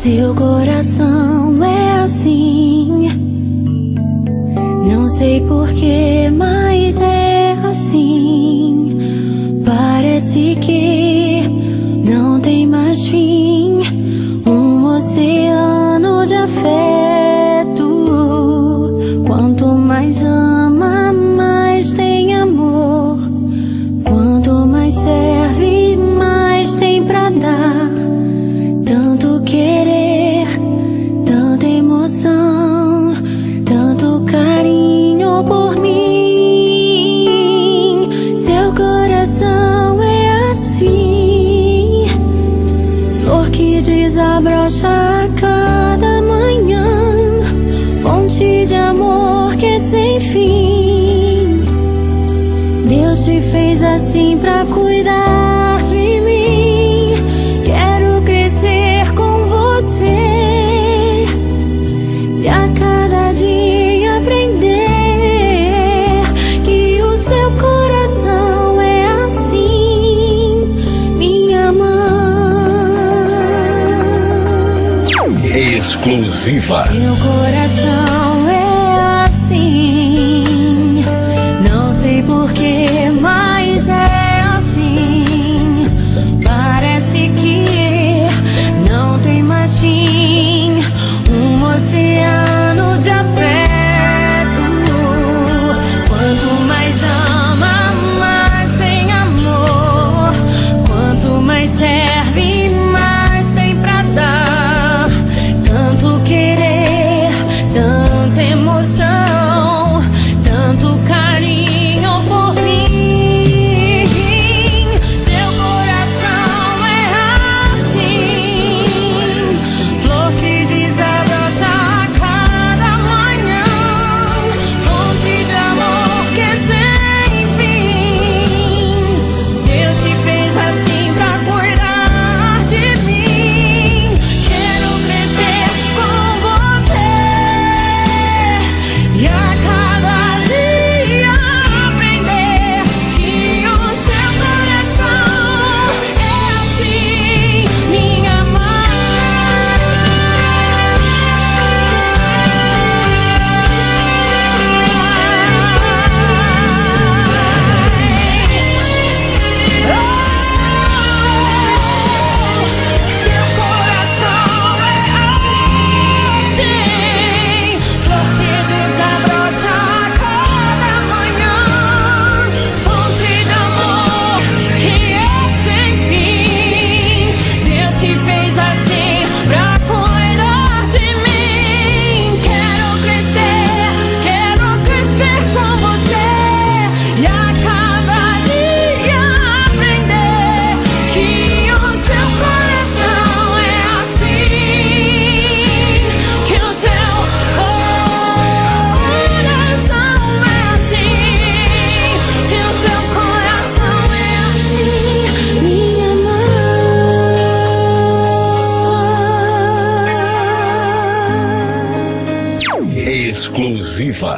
Seu coração é assim, não sei porquê, mas é assim. Parece que não tem mais fim, um oceano de afeto. Quanto mais ama, mais tem amor. Quanto mais serve, mais tem pra dar. Tanto querer, tanta emoção, tanto carinho por mim. Seu coração é assim, flor que desabrocha a cada manhã, fonte de amor que é sem fim. Deus te fez assim pra cuidar de mim. Quero crescer com você e a cada dia aprender que o seu coração é assim, minha mãe. Exclusiva. Seu coração é assim, não sei porquê, mas é assim. Parece que não tem mais fim, um oceano de afeto. Quanto mais ama, mais tem amor. Quanto mais serve, mais tem pra dar. Tanto querer, tanta emoção, tanto carinho por mim. Seu coração é assim, flor que desabrocha a cada manhã, fonte de amor que é sem fim. Deus te fez assim pra cuidar de mim. Quero crescer com você e a cada dia aprender que o seu coração é assim, minha Seu coração é assim, flor que desabrocha a cada manhã, fonte de amor que é sem fim. Deus te fez assim pra cuidar de mim. Quero crescer com você e a cada dia aprender que o seu coração é assim, que o seu coração é assim, que o seu coração é assim, minha mãe. Exclusiva.